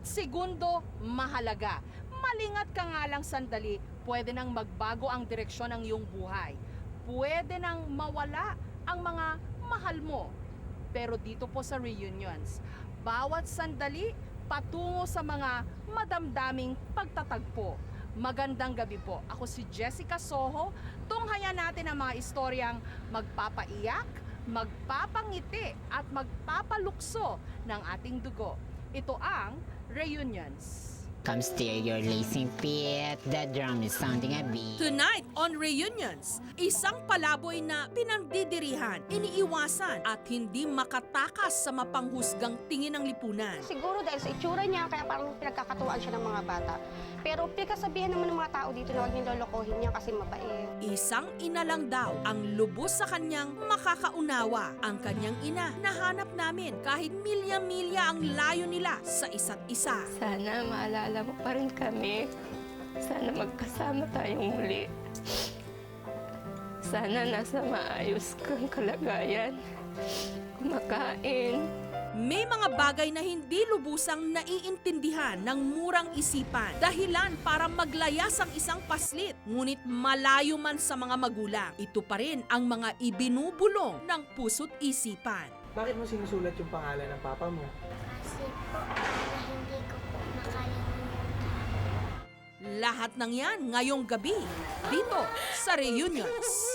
segundo, mahalaga. Malingat ka nga lang sandali, pwede nang magbago ang direksyon ng iyong buhay. Pwede nang mawala ang mga mahal mo. Pero dito po sa reunions, bawat sandali patungo sa mga madamdaming pagtatagpo. Magandang gabi po. Ako si Jessica Soho. Tunghayan natin ang mga istoryang magpapaiyak, magpapangiti at magpapalukso ng ating dugo. Ito ang Reunions. Come steer your lacing feet, the drum is sounding a beat. Tonight on Reunions, isang palaboy na pinagdidirihan, iniiwasan at hindi makatakas sa mapanghusgang tingin ng lipunan. Siguro dahil sa itsura niya, kaya parang pinagkakatuwaan siya ng mga bata. Pero pinagsasabihan naman ng mga tao dito na huwag niyo lolokohin niya kasi mabait. Isang ina lang daw ang lubos sa kanyang makakaunawa. Ang kanyang ina, nahanap namin kahit milya-milya ang layo nila sa isa't isa. Sana maalala mo pa rin kami. Sana magkasama tayong muli. Sana nasa maayos kang kalagayan. Kumakain. May mga bagay na hindi lubusang naiintindihan ng murang isipan. Dahilan para maglayas ang isang paslit, ngunit malayo man sa mga magulang. Ito pa rin ang mga ibinubulong ng puso't isipan. Bakit mo sinusulat yung pangalan ng papa mo? Kasi po, hindi ko po makalimutan. Lahat ng yan ngayong gabi, dito sa Reunions.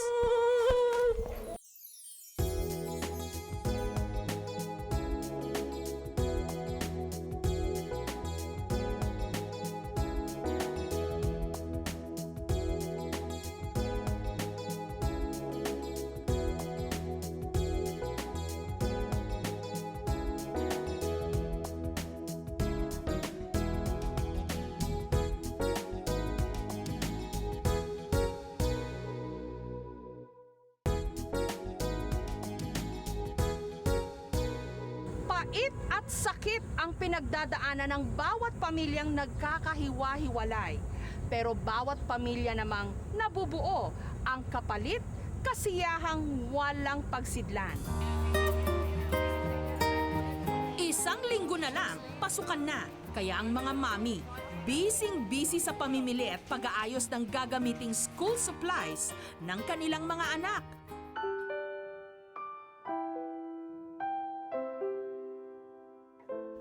Pait at sakit ang pinagdadaanan ng bawat pamilyang nagkakahiwa-hiwalay. Pero bawat pamilya namang nabubuo ang kapalit, kasiyahang walang pagsidlan. Isang linggo na lang, pasukan na. Kaya ang mga mami, busy sa pamimili at pag-aayos ng gagamiting school supplies ng kanilang mga anak.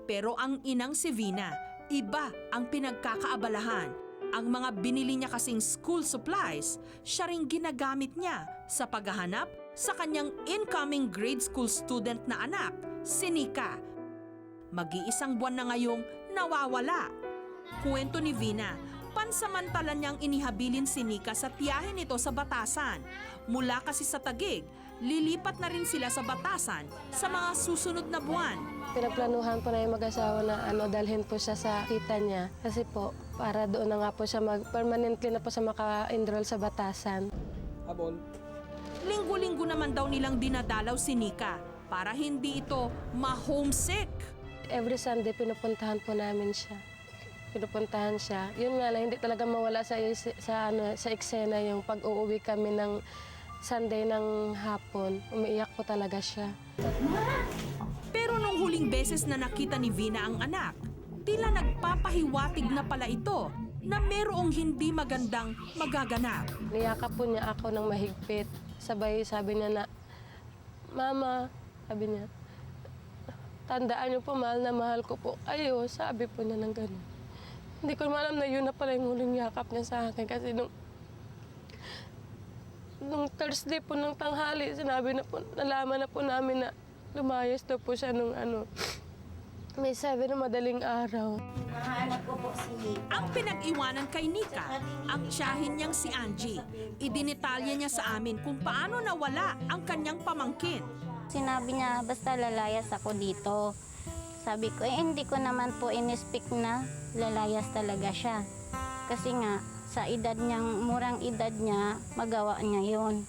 Pero ang inang si Vina, iba ang pinagkakaabalahan. Ang mga binili niya kasing school supplies, siya ring ginagamit niya sa paghahanap sa kanyang incoming grade school student na anak, si Nika. Mag-iisang buwan na ngayong nawawala. Kwento ni Vina, pansamantala niyang inihabilin si Nika sa tiyahin nito sa Batasan. Mula kasi sa Taguig, lilipat na rin sila sa Batasan sa mga susunod na buwan. Pinagplanuhan po na yung mag-asawa na dalhin po siya sa tita niya. Kasi po, para doon na nga po siya permanently na po siya maka-enroll sa Batasan. Habol. Linggo-linggo naman daw nilang dinadalaw si Nika para hindi ito ma-homesick. Every Sunday, pinupuntahan po namin siya. Pinupuntahan siya. Yun nga lang, hindi talaga mawala sa eksena yung pag-uuwi kami ng Sunday ng hapon. Umiiyak po talaga siya. Pero nung huling beses na nakita ni Vina ang anak, tila nagpapahiwatig na pala ito na merong hindi magandang magaganap. Niyakap po niya ako ng mahigpit. Sabay sabi niya na, Mama, sabi niya, tandaan niyo po, mahal na mahal ko po kayo. Sabi po niya ng gano'n. Hindi ko alam na yun na pala yung huling yakap niya sa akin. Kasi nung Thursday po ng tanghali, nalaman na po namin na lumayas daw po siya nung May 7 na madaling araw. Mahanap ko po si Ang pinag-iwanan kay Nika, ang tiyahin niyang si Angie. Idinitalya niya sa amin kung paano nawala ang kanyang pamangkin. Sinabi niya, basta lalayas ako dito. Sabi ko, hindi ko naman po in-speak na lalayas talaga siya. Kasi nga, sa edad niyang, murang edad niya, magawa niya yon.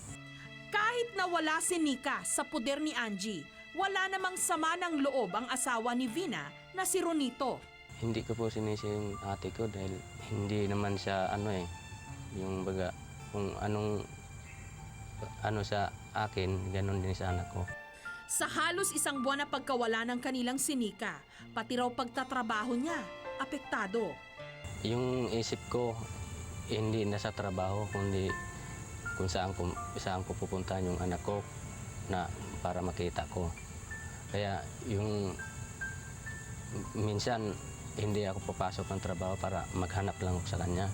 Kahit nawala si Nika sa puder ni Angie, wala namang sama ng loob ang asawa ni Vina na si Ronito. Hindi ko po sinisi yung ate ko dahil hindi naman siya yung baga, kung ano sa akin, ganon din sa anak ko. Sa halos isang buwan na pagkawala ng kanilang si Nika, pati raw pagtatrabaho niya, apektado. Yung isip ko, hindi na sa trabaho, kundi kung saan ko pupuntahan yung anak ko na para makita ko. Kaya yung minsan hindi ako papasok ng trabaho para maghanap lang ako sa kanya.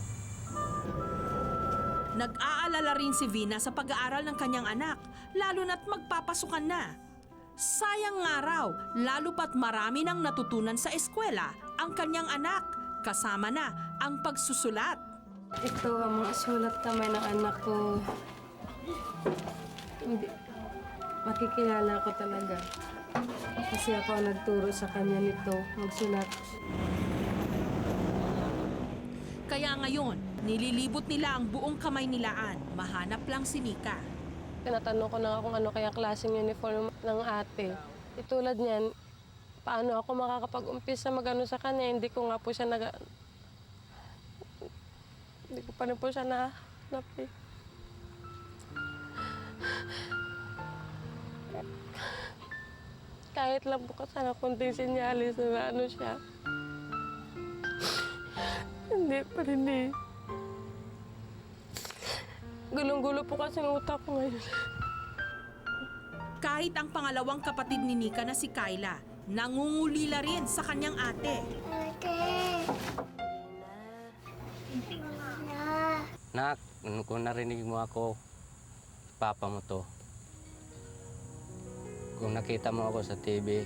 Nag-aalala rin si Vina sa pag-aaral ng kanyang anak, lalo na't magpapasukan na. Sayang nga raw, lalo pat marami nang natutunan sa eskwela ang kanyang anak, kasama na ang pagsusulat. Ito ang mga sulat kamay ng anak ko. Hindi, makikilala ko talaga. Kasi ako ang nagturo sa kanya nito, magsulat. Kaya ngayon, nililibot nila ang buong kamay nilaan, mahanap lang si Nika. Tinatanong ko na nga kung ano kaya klaseng uniform ng ate. Tulad niyan, paano ako makakapag-umpisa mag-ano sa kanya? Hindi ko nga po siya Hindi ko pa rin po siya nahanap eh. Kahit lang po sana kunting sinyalis na ano siya. Hindi pa rin eh. Gulong-gulo po kasi ng utak ko ngayon. Kahit ang pangalawang kapatid ni Nika na si Kyla, nangungulila rin sa kanyang ate. Nak, kung narinig mo ako, papa mo to. Kung nakita mo ako sa TV,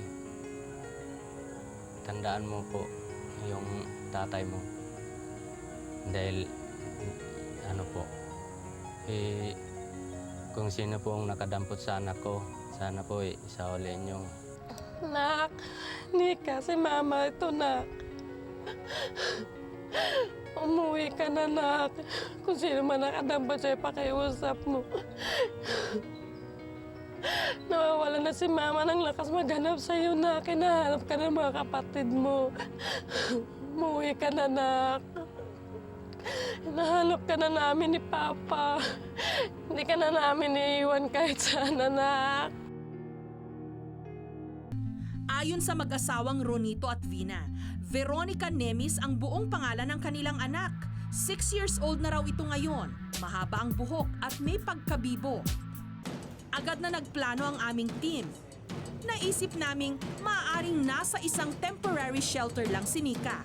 tandaan mo po yung tatay mo. Dahil, ano po, kung sino po ang nakadampot sa anak ko, sana po isaulin yung... Nak, Nika, si Mama ito, Nak. Umuwi ka na, Nak. Kung sino man nakadampot sa'yo, pakiusap mo. Nawawala na si Mama ng lakas maghanap sa'yo, Nak. Hinahanap ka ng mga kapatid mo. Umuwi ka na, Nak. Hinahanap ka na namin ni Papa. Hindi ka na namin iiwan kahit saan, Nak. Ayon sa mag-asawang Ronito at Vina, Veronica Nemis ang buong pangalan ng kanilang anak. 6 years old na raw ito ngayon. Mahaba ang buhok at may pagkabibo. Agad na nagplano ang aming team. Naisip naming maaaring nasa isang temporary shelter lang si Nika.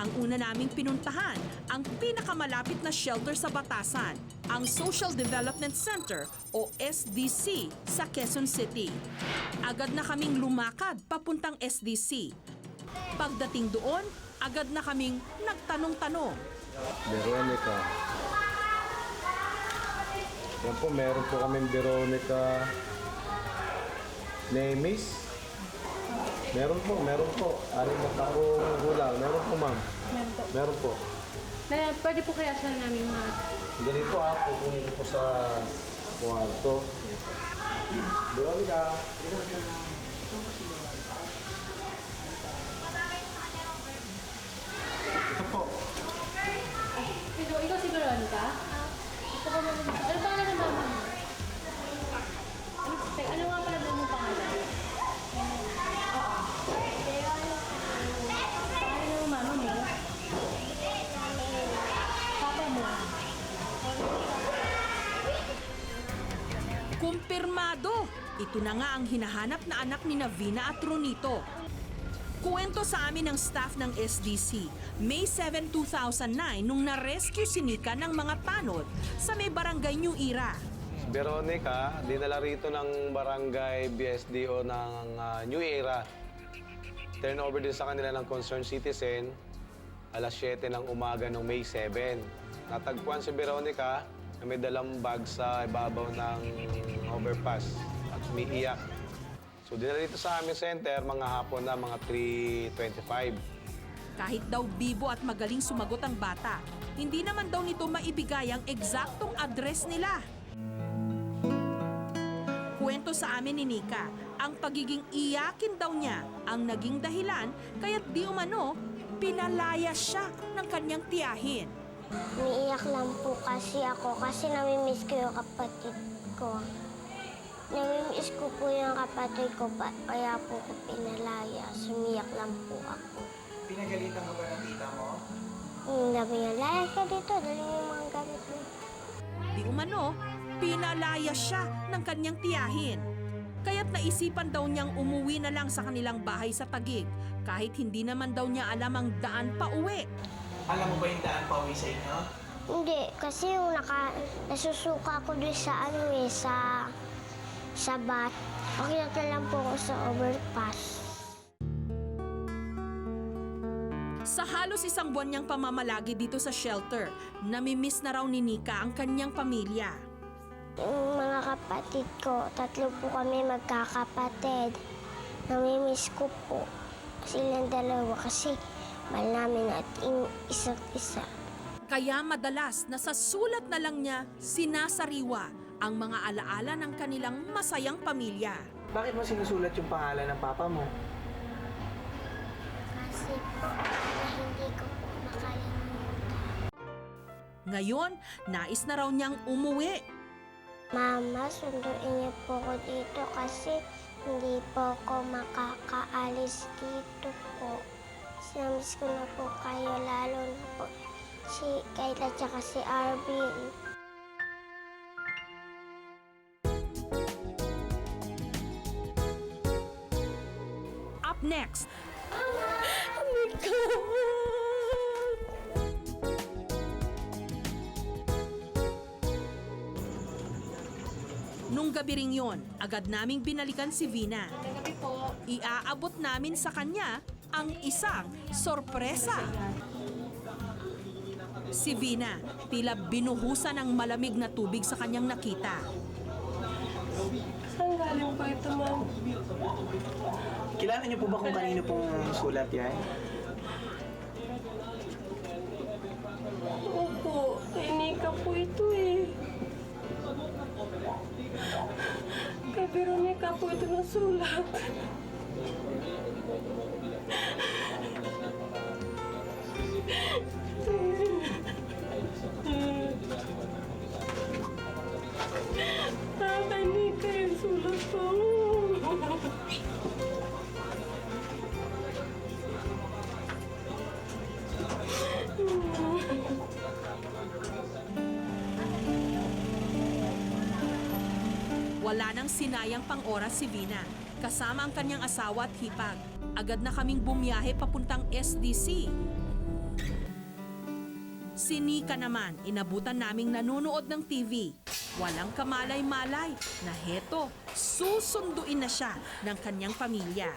Ang una naming pinuntahan, ang pinakamalapit na shelter sa Batasan, ang Social Development Center o SDC sa Quezon City. Agad na kaming lumakad papuntang SDC. Pagdating doon, agad na kaming nagtanong-tanong. Veronica. Yan po, meron po kaming Veronica Nemis. Meron po. 6 na taong gulang. Meron po, ma'am. Meron po. Pwede po kaya siya namin Ganito pupunin ko po sa kwarto. Veronica. Ito po. Ikaw si Veronica? Ano pangalan ng mama mo? Ano nga pala ng pangalan? Pangalan ng mama mo? Papa mo? Kumpirmado! Ito na nga ang hinahanap na anak ni Vina at Ronito. Kuwento sa amin ng staff ng SDC, May 7, 2009 nung na-rescue si Nika ng mga tanod sa may barangay New Era. Veronica, dinala rito ng barangay BSDO ng New Era. Turnover din sa kanila ng concerned citizen, alas 7 ng umaga ng May 7. Natagpuan si Veronica na may dalang bag sa ibabaw ng overpass at umiiyak. So dinala dito sa aming center, mga hapon na, mga 3:25. Kahit daw bibo at magaling sumagot ang bata, hindi naman daw nito maibigay ang eksaktong address nila. Kwento sa amin ni Nika, ang pagiging iyakin daw niya ang naging dahilan kaya't di umano pinalaya siya ng kanyang tiyahin. Umiiyak lang po kasi ako kasi namimiss ko yung kapatid ko. Namimiss ko po yung kapatid ko, kaya po ko pinalaya. Sumiyak lang po ako. Pinagalitan ka ba ng tita Sabi niya, layas ka dito, dali mo yung mga gamit mo. Di umano, pinalaya siya ng kanyang tiyahin. Kaya't naisipan daw niyang umuwi na lang sa kanilang bahay sa Taguig kahit hindi naman daw niya alam ang daan pa uwi. Alam mo ba yung daan pa uwi sa inyo? Hindi, kasi yung nasusuka ako doon sa sa bat. Pakyat na lang po ako sa overpass. Sa halos isang buwan niyang pamamalagi dito sa shelter, namimiss na raw ni Nika ang kanyang pamilya. Yung mga kapatid ko, 3 po kami magkakapatid. Namimiss ko po silang 2 kasi mahal namin at isa't isa. Kaya madalas nasa sulat na lang niya sinasariwa ang mga alaala ng kanilang masayang pamilya. Bakit mo sinusulat yung pangalan ng papa mo? Kasi po, hindi ko po makalimutan. Ngayon, nais na raw niyang umuwi. Mama, sunduin niyo po ko dito kasi hindi po ako makakaalis dito po. Sinamiss ko na po kayo, lalo na po si Kayla tsaka si Arvin. Up next, nung gabi ring yon, agad naming binalikan si Vina. Iaabot namin sa kanya ang isang sorpresa. Si Vina, tila binuhusan ng malamig na tubig sa kanyang nakita. Saan galing po ito, ma'am? Kilala niyo po ba kung kanino pong sulat yan? Opo, kay Nika po ito eh. Kay Veronica po ito nasulat. Kay Nika yung sulat ko. Wala nang sinayang pang oras si Vina. Kasama ang kanyang asawa at hipag. Agad na kaming bumiyahe papuntang SDC. Si Nika naman, inabutan naming nanonood ng TV. Walang kamalay-malay na heto, susunduin na siya ng kanyang pamilya.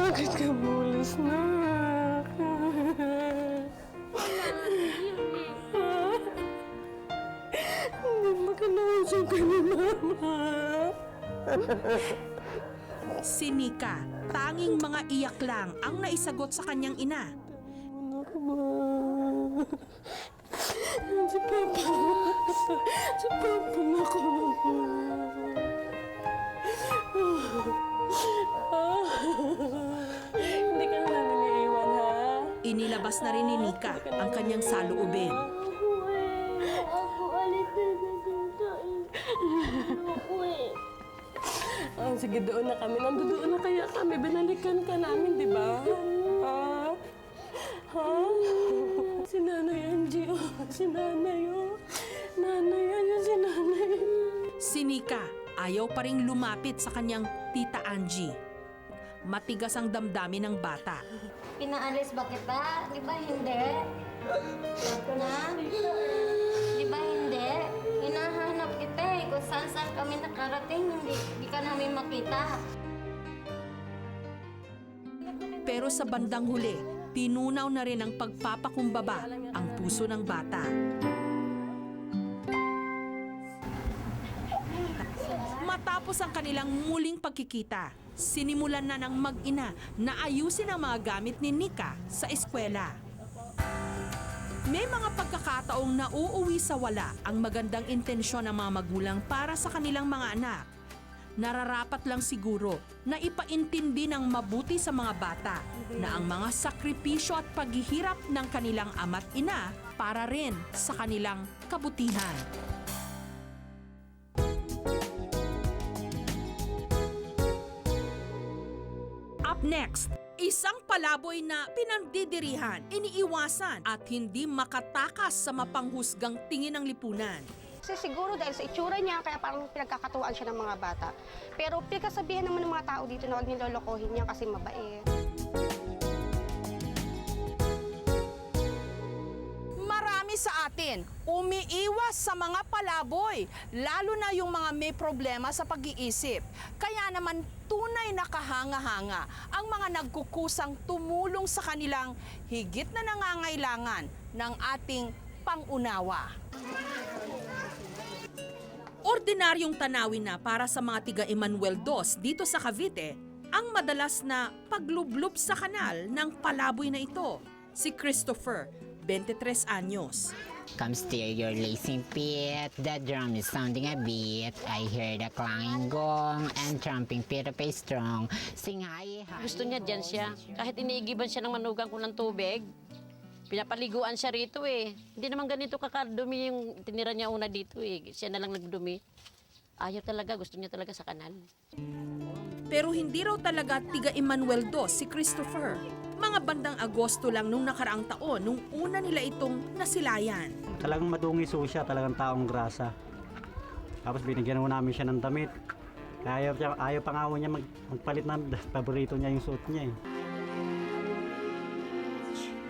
Bakit ka bulos na? Hindi makanausap ka ni Mama. Si Nika, tanging mga iyak lang ang naisagot sa kanyang ina. Anak mo. Si Papa. Si Papa na ko. Hindi ka na namin iiwan, ha? Inilabas na rin ni Nika ang kanyang saloobin. Ako, alis na dito. Ako eh. Ah, sige, doon na kami. Nandoon na kaya kami. Binalikan ka namin, di ba? Ha? Ha? Si Nanay Angie, oh. Si Nanay, oh. Nanay, ayun si Nanay. Si Nika, ayaw pa ring lumapit sa kanyang tita Angie. Matigas ang damdamin ng bata. Pinaalis ba kita? Di ba hindi? Na? Di ba hindi? Hinahanap kita eh. Kung saan-saan kami nakarating, hindi ka namin makita. Pero sa bandang huli, tinunaw na rin ang pagpapakumbaba ang puso ng bata. Matapos ang kanilang muling pagkikita, sinimulan na ng mag-ina na ayusin ang mga gamit ni Nika sa eskwela. May mga pagkakataong nauuwi sa wala ang magandang intensyon ng mga magulang para sa kanilang mga anak. Nararapat lang siguro na ipaintindi ng mabuti sa mga bata na ang mga sakripisyo at paghihirap ng kanilang ama't ina para rin sa kanilang kabutihan. Up next, isang palaboy na pinandidirihan, iniiwasan at hindi makatakas sa mapanghusgang tingin ng lipunan. Kasi siguro dahil sa itsura niya, kaya parang pinagkakatuwaan siya ng mga bata. Pero pinagkasabihan naman ng mga tao dito na huwag nilolokohin niya kasi mabait. Marami sa atin umiiwas sa mga palaboy, lalo na yung mga may problema sa pag-iisip. Kaya naman tunay na kahanga-hanga ang mga nagkukusang tumulong sa kanilang higit na nangangailangan ng ating pangunawa. Ordinaryong tanawin na para sa mga tiga Emmanuel II dito sa Cavite ang madalas na paglublob sa kanal ng palaboy na ito. Si Christopher, 23 anyos. Come steer your lacing feet, the drum is sounding a beat. I hear the clanging gong and tramping feet of a strong. Sing high, high. Gusto niya dyan siya. Kahit iniigiban siya ng manugang ko ng tubig, pinapaliguan siya rito eh. Hindi naman ganito kakadumi yung tinira niya una dito eh. Siya na lang nagdumi. Ayaw talaga, gusto niya talaga sa kanal. Pero hindi raw talaga tiga Emmanuel II si Christopher. Mga bandang Agosto lang nung nakaraang taon nung una nila itong nasilayan. Talagang madungis ho siya, talagang taong grasa. Tapos binigyan ho namin siya ng damit. Kaya ayaw pa nga ho niya magpalit ng paborito niya yung suot niya eh.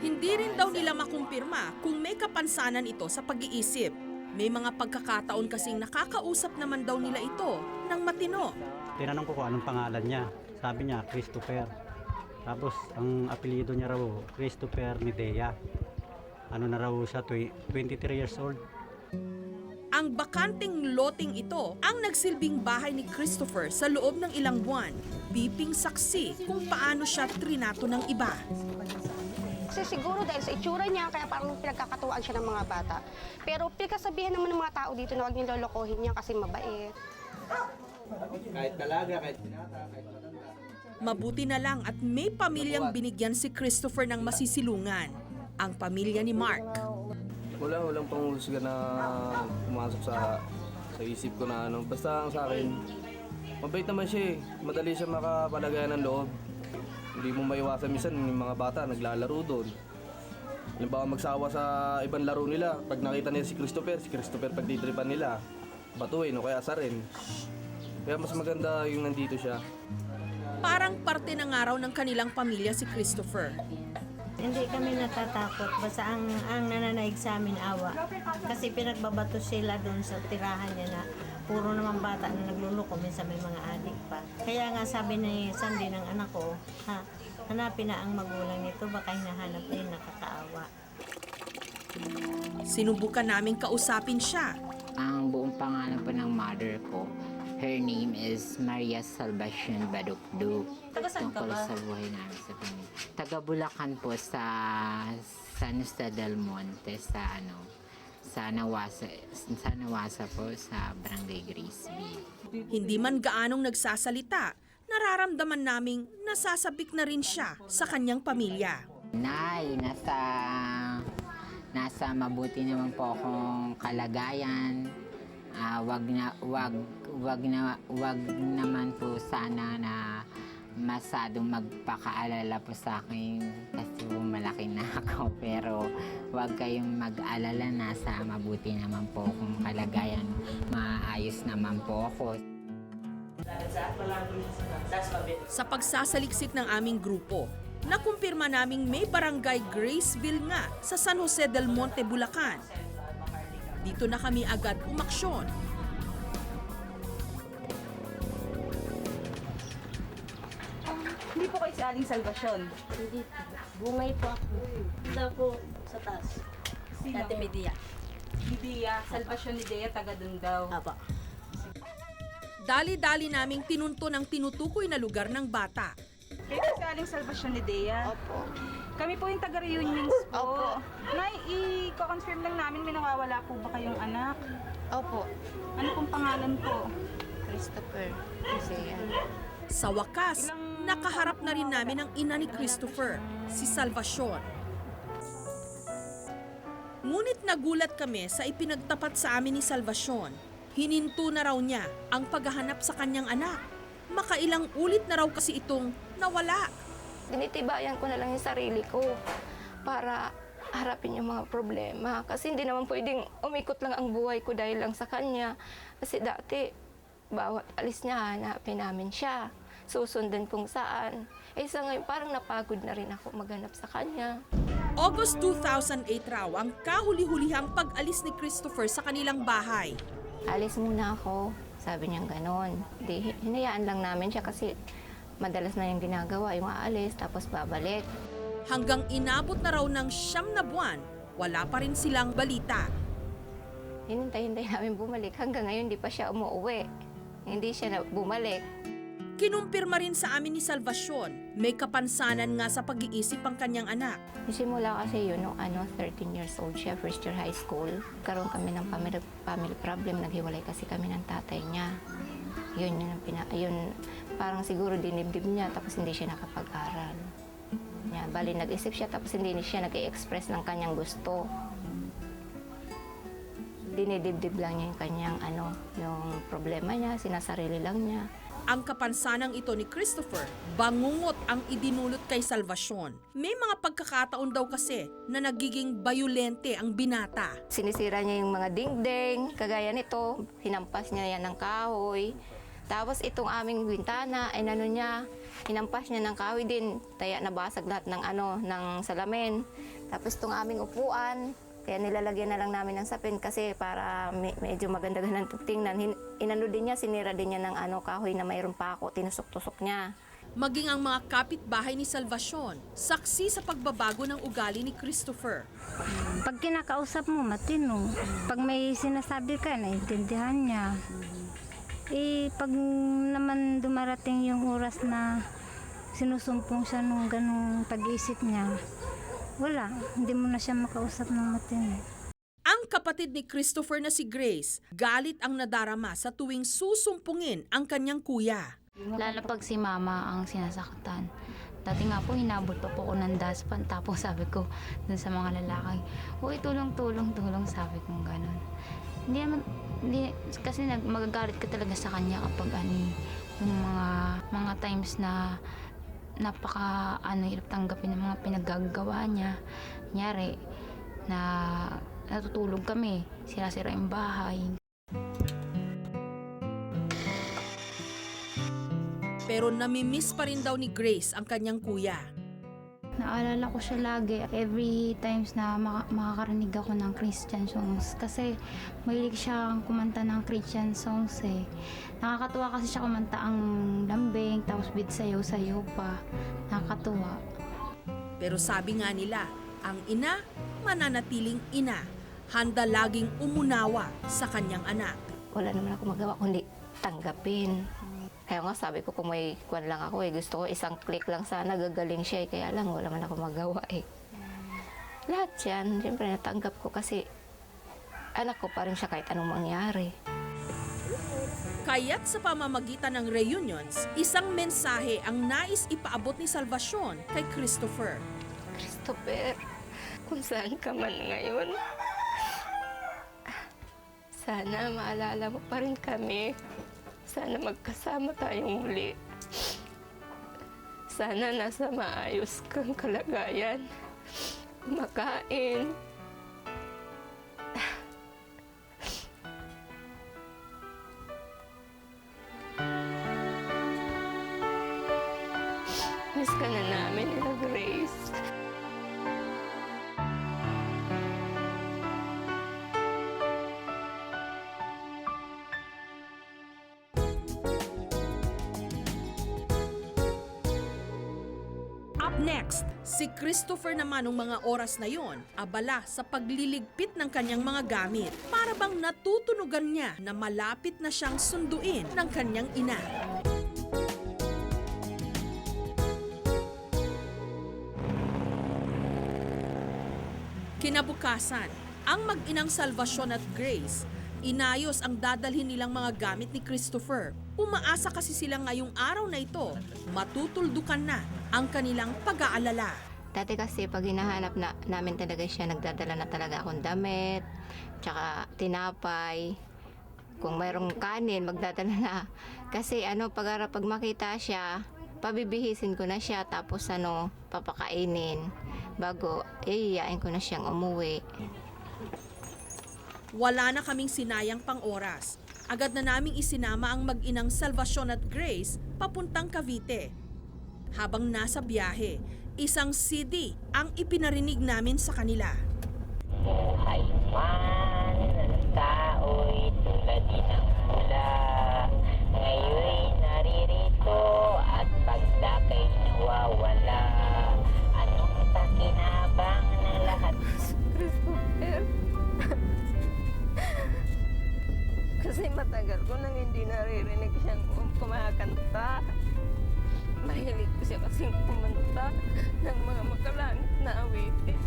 Hindi rin daw nila makumpirma kung may kapansanan ito sa pag-iisip. May mga pagkakataon kasing nakakausap naman daw nila ito ng matino. Tinanong ko kung anong pangalan niya. Sabi niya, Christopher. Tapos ang apelyido niya raw, Christopher Midea. Ano na raw siya, 23 years old. Ang bakanting loting ito ang nagsilbing bahay ni Christopher sa loob ng ilang buwan. Biping saksi kung paano siya trinato ng iba. Kasi siguro dahil sa itsura niya, kaya parang pinagkakatuwaan siya ng mga bata. Pero pinagkasabihan naman ng mga tao dito na huwag nilolokohin niya kasi mabait. Kahit dalaga, kahit binata, kahit matanda. Mabuti na lang at may pamilyang binigyan si Christopher ng masisilungan. Ang pamilya ni Mark. Walang panghusga na pumasok sa isip ko na ano. Basta ang sa akin, mabait naman siya eh. Madali siya makapalagayan ng loob. Hindi mo maiwasan minsan yung mga bata naglalaro doon. Halimbawa magsawa sa ibang laro nila. Pag nakita nila si Christopher pagdidripan nila, batuin o kaya asarin. Kaya mas maganda yung nandito siya. Parang parte ng araw ng kanilang pamilya si Christopher. Hindi kami natatakot, basta ang nananaig sa amin awa. Kasi pinagbabato sila doon sa tirahan niya na puro naman bata na nagluloko, minsan may mga adik pa. Kaya nga sabi ni Sandy ng anak ko, hanapin na ang magulang nito, baka hinahanap din nakakaawa. Sinubukan namin kausapin siya. Ang buong pangalan po ng mother ko, her name is Maria Salvacion Badukdu. Taga saan ka Tungkol ba? sa buhay namin sa pamilya. Taga Bulacan po sa San Jose del Monte sa Nawasa po sa Barangay Graceville. Hindi man gaanong nagsasalita, nararamdaman naming nasasabik na rin siya sa kanyang pamilya. Nay, nasa mabuti naman po akong kalagayan. Wag naman po sana na masadong magpakaalala po sa akin kasi po malaki na ako, pero wag kayong mag-alala, nasa mabuti naman po akong kalagayan, maayos naman po ako. Sa pagsasaliksik ng aming grupo, nakumpirma naming may barangay Graceville nga sa San Jose del Monte, Bulacan. Dito na kami agad umaksyon. Hindi po kayo si Aling Salvacion. Hindi po. Bungay po ako. Isa po sa taas. Dati Media. Media, Salvacion ni Dea, taga dun daw. Apa. Dali-dali naming tinunto ng tinutukoy na lugar ng bata. Kaya si Aling Salvacion ni Dea. Opo. Kami po yung taga-reunions po. Nay, i-confirm lang namin may nawawala po ba kayong anak? Opo. Ano pong pangalan po? Christopher. Sa wakas, nakaharap na rin namin ang ina ni Christopher, si Salvacion. Ngunit nagulat kami sa ipinagtapat sa amin ni Salvacion. Hininto na raw niya ang paghahanap sa kanyang anak. Makailang ulit na raw kasi itong nawala. Dinitibayan ko na lang yung sarili ko para harapin yung mga problema. Kasi hindi naman pwedeng umikot lang ang buhay ko dahil lang sa kanya. Kasi dati, bawat alis niya, hanapin namin siya. Susundan kung saan. Sa ngayon, parang napagod na rin ako maghanap sa kanya. August 2008 raw ang kahuli-hulihang pag-alis ni Christopher sa kanilang bahay. Alis muna ako. Sabi niya ganon. Hinayaan lang namin siya kasi madalas na yung ginagawa, yung aalis, tapos babalik. Hanggang inabot na raw ng 9 na buwan, wala pa rin silang balita. Hinintay namin bumalik. Hanggang ngayon, hindi pa siya umuwi. Hindi siya bumalik. Kinumpirma rin sa amin ni Salvacion, may kapansanan nga sa pag-iisip ang kanyang anak. Simula kasi yun, nung 13 years old siya, first year high school. Karoon kami ng family problem, naghiwalay kasi kami ng tatay niya. Yun, parang siguro dinibdib niya tapos hindi siya nakapag-aral. Bali, nag-isip siya tapos hindi siya nag-i-express ng kanyang gusto. Dinidibdib lang niya yung kanyang yung problema niya, sinasarili lang niya. Ang kapansanang ito ni Christopher, bangungot ang idinulot kay Salvacion. May mga pagkakataon daw kasi na nagiging bayolente ang binata. Sinisira niya yung mga dingding, kagaya nito, hinampas niya yan ng kahoy. Tapos itong aming bintana, hinampas niya ng kahoy din, kaya nabasag lahat ng salamin. Tapos itong aming upuan, kaya nilalagyan na lang namin ng sapin kasi para medyo maganda-ganda tingnan. Din niya, sinira din niya ng kahoy na mayroong pako, tinusok-tusok niya. Maging ang mga kapitbahay ni Salvacion, saksi sa pagbabago ng ugali ni Christopher. Pag kinakausap mo, matino. Pag may sinasabi ka, naiintindihan niya. Pag naman dumarating yung oras na sinusumpong siya nung ganung pag-iisip niya, wala, hindi mo na siya makausap ng matino. Ang kapatid ni Christopher na si Grace, galit ang nadarama sa tuwing susumpungin ang kanyang kuya. Lalo pag si mama ang sinasaktan. Dati nga po, hinabot pa po ko ng daspan. Tapos sabi ko dun sa mga lalaki, uy, tulong, sabi ko gano'n. Kasi magagalit ka talaga sa kanya kapag yung mga times na hirap tanggapin ng mga pinaggagawa niya. Kunyari, na natutulog kami, sira-sira yung bahay. Pero namimiss pa rin daw ni Grace ang kanyang kuya. Naalala ko siya lagi every times na makakarinig ako ng Christian songs kasi mahilig siyang kumanta ng Christian songs eh. Nakakatuwa kasi siya kumanta ang lambing tapos with sayaw-sayaw pa. Nakakatuwa. Pero sabi nga nila, ang ina mananatiling ina, handa laging umunawa sa kanyang anak. Wala naman ako magawa kundi tanggapin. Kaya nga sabi ko kung may kwan lang ako gusto ko isang click lang sana gagaling siya kaya lang wala man ako magawa Lahat yan, siyempre natanggap ko kasi anak ko pa rin siya kahit anong mangyari. Kaya't sa pamamagitan ng reunions, isang mensahe ang nais ipaabot ni Salvacion kay Christopher. Christopher, kung saan ka man ngayon, sana maalala mo pa rin kami. Sana magkasama tayong muli. Sana nasa maayos kang kalagayan. Makain. Miss ka na namin, Grace. Up next, si Christopher naman nung mga oras na yon, abala sa pagliligpit ng kanyang mga gamit. Para bang natutunugan niya na malapit na siyang sunduin ng kanyang ina. Kinabukasan, ang mag-inang Salvacion at Grace, inayos ang dadalhin nilang mga gamit ni Christopher. Umaasa kasi sila ngayong araw na ito, matutuldukan na ang kanilang pag-aalala. Dati kasi pag hinahanap namin talaga siya, nagdadala na talaga akong damit, tsaka tinapay. Kung mayroong kanin, magdadala na. Kasi pag makita siya, pabibihisin ko na siya, tapos papakainin. Bago, iyayain ko na siyang umuwi. Wala na kaming sinayang pang oras. Agad na naming isinama ang mag-inang Salvacion at Grace papuntang Cavite. Habang nasa biyahe, isang CD ang ipinarinig namin sa kanila. Buhay man ng tao'y tulad din ng mula. Ngayon'y naririto at pagdakay nawawala. Anong pakinabang na lahat? Christopher. Kasi matagal ko nang hindi naririnig siyang kumakanta. Mahilig ko siya kasing kumanta ng mga makalangit na awitin.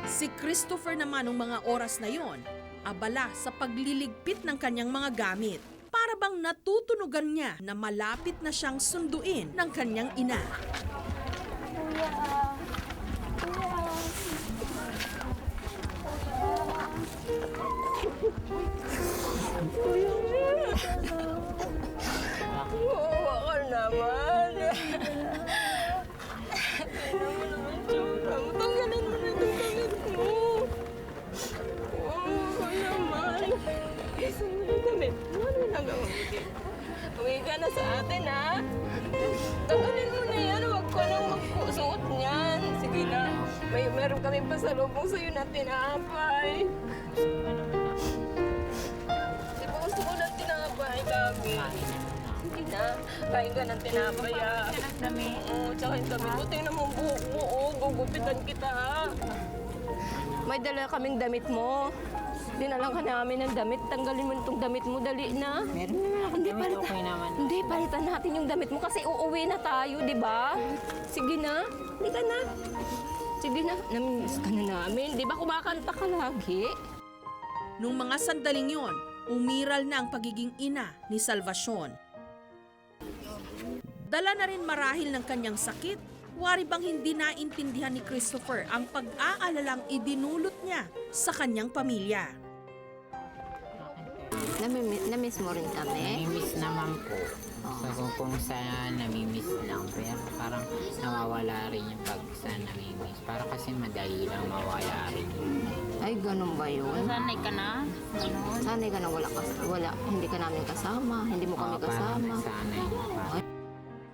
Si Christopher naman nung mga oras na yon, abala sa pagliligpit ng kanyang mga gamit. Para bang natutunugan niya na malapit na siyang sunduin ng kanyang ina. Oo, ako naman. Tanggalin mo na itong damit mo. Oo, ako naman. Isan mo yung damit mo. Ano nagawa mo dito? Uwi ka na sa atin, ha? Tanggalin mo na yan. Huwag ko nang magsuot niyan. Sige na. Meron kami pasalubong sa'yo na tinapay. Di ba gusto mo na tinapay, Gabi? Sige na. Kain ka ng tinapay, ha? Oo, tsaka yung damit mo. Tingnan mo ang buhok mo, oh. Gugupitan kita, ha? May dala kaming damit mo. Dinalang ka namin ng damit. Tanggalin mo itong damit mo. Dali na. Meron naman akong damit, okay naman. Hindi, palitan natin yung damit mo kasi uuwi na tayo, di ba? Sige na. Hindi ka na. Sige na. Namimiss ka na namin. Di ba kumakanta ka lagi? Nung mga sandaling yon, umiral na ang pagiging ina ni Salvacion. Dala na rin marahil ng kanyang sakit, wari bang hindi naintindihan ni Christopher ang pag-aalalang idinulot niya sa kanyang pamilya. Namiss mo rin kami? Namimiss naman po. So kung saan namimiss lang, pero parang nawawala rin yung pag sa namimiss. Para kasi madali lang mawala rin. Ay, ganun ba yun? Sanay ka na? Sanay ka na wala, hindi ka namin kasama, hindi mo kami kasama. Sanay pa.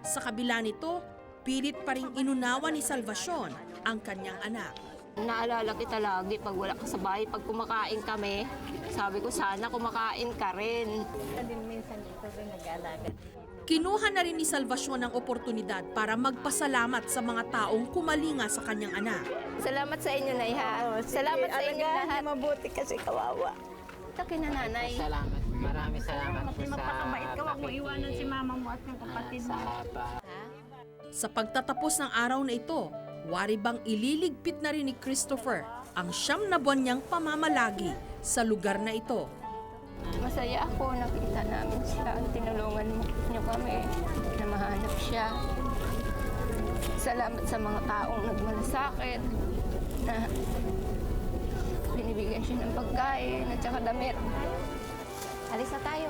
Sa kabila nito, pilit pa rin inunawa ni Salvacion ang kanyang anak. Naalala kita lagi pag wala ka sa bahay. Pag kumakain kami, sabi ko sana kumakain ka rin. Minsan dito rin nag-aalaga. Kinuha na rin ni Salvacion ang oportunidad para magpasalamat sa mga taong kumalinga sa kanyang anak. Salamat sa inyo, Nay, ha? Salamat sa inyo lahat. Mabuti kasi kawawa. Taki na, Nanay. Salamat. Maraming salamat po sa Magpakabait ka, huwag mo iwanan si mama mo at yung kapatid mo. Sa pagtatapos ng araw na ito, wari bang ililigpit na rin ni Christopher ang 9 na buwan niyang pamamalagi sa lugar na ito. Masaya ako, nakita namin siya. Tinulungan niyo kami na mahanap siya. Salamat sa mga taong nagmalasakit na binibigyan siya ng pagkain at saka damit. Alis na tayo.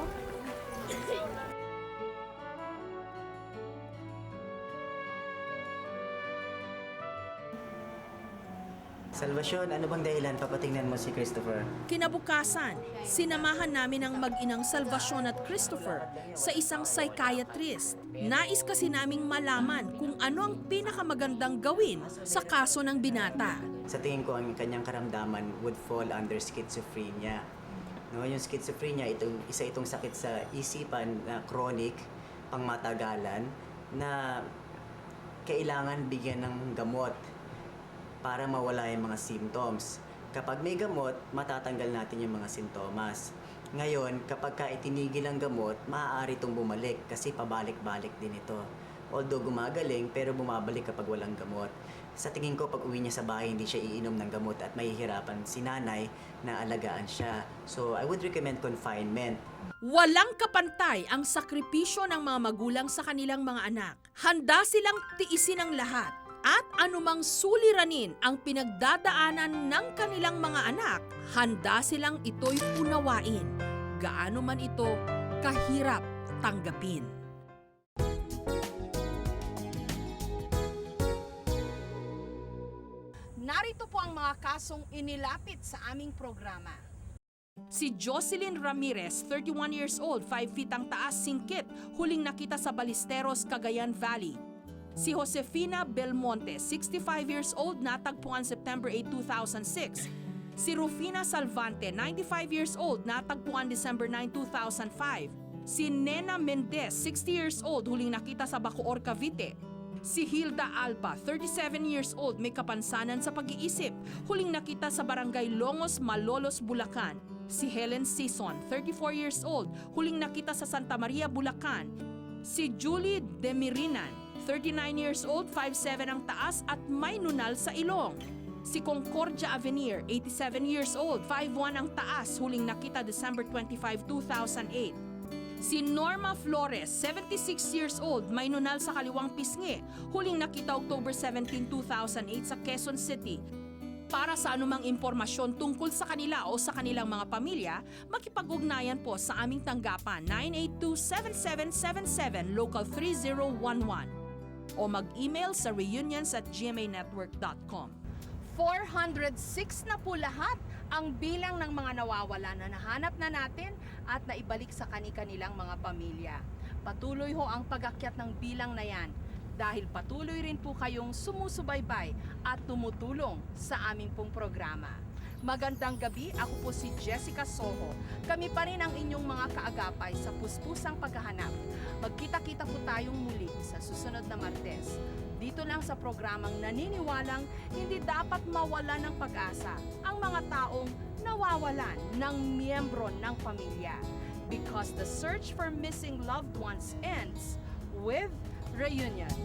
Salvacion, ano bang dahilan papatingnan mo si Christopher? Kinabukasan, sinamahan namin ang mag-inang Salvacion at Christopher sa isang psychiatrist. Nais kasi naming malaman kung ano ang pinakamagandang gawin sa kaso ng binata. Sa tingin ko, ang kanyang karamdaman would fall under schizophrenia. No, yung schizophrenia, isa itong sakit sa isipan na chronic, pangmatagalan, na kailangan bigyan ng gamot para mawala yung mga symptoms. Kapag may gamot, matatanggal natin yung mga sintomas. Ngayon, kapag itinigil ang gamot, maaari itong bumalik kasi pabalik-balik din ito. although gumagaling, pero bumabalik kapag walang gamot. Sa tingin ko, pag uwi niya sa bahay, hindi siya iinom ng gamot at mahihirapan si nanay na alagaan siya. So, I would recommend confinement. Walang kapantay ang sakripisyo ng mga magulang sa kanilang mga anak. Handa silang tiisin ang lahat at anumang suliranin ang pinagdadaanan ng kanilang mga anak, handa silang ito'y unawain. Gaano man ito kahirap tanggapin. Narito po ang mga kasong inilapit sa aming programa. Si Jocelyn Ramirez, 31 years old, 5 feet ang taas, singkit, huling nakita sa Ballesteros, Cagayan Valley. Si Josefina Belmonte, 65 years old, natagpuan September 8, 2006. Si Rufina Salvante, 95 years old, natagpuan December 9, 2005. Si Nena Mendez, 60 years old, huling nakita sa Bacoor, Cavite. Si Hilda Alba, 37 years old, may kapansanan sa pag-iisip, huling nakita sa Barangay Longos, Malolos, Bulacan. Si Helen Sison, 34 years old, huling nakita sa Santa Maria, Bulacan. Si Julie Demirinan, 39 years old, 5'7" ang taas at may nunal sa ilong. Si Concordia Avenir, 87 years old, 5'1" ang taas, huling nakita December 25, 2008. Si Norma Flores, 76 years old, may nunal sa kaliwang pisngi, huling nakita October 17, 2008 sa Quezon City. Para sa anumang impormasyon tungkol sa kanila o sa kanilang mga pamilya, makipag-ugnayan po sa aming tanggapan 982-7777 Local 3011 o mag-email sa reunions@gmanetwork.com. 406 na po lahat ang bilang ng mga nawawala na nahanap na natin at naibalik sa kani-kanilang mga pamilya. Patuloy ho ang pag-akyat ng bilang na yan dahil patuloy rin po kayong sumusubaybay at tumutulong sa aming pong programa. Magandang gabi, ako po si Jessica Soho. Kami pa rin ang inyong mga kaagapay sa puspusang paghahanap. Magkita-kita po tayong muli sa susunod na Martes. Dito lang sa programang naniniwalang hindi dapat mawala ng pag-asa ang mga taong nawawalan ng miyembro ng pamilya. Because the search for missing loved ones ends with reunions.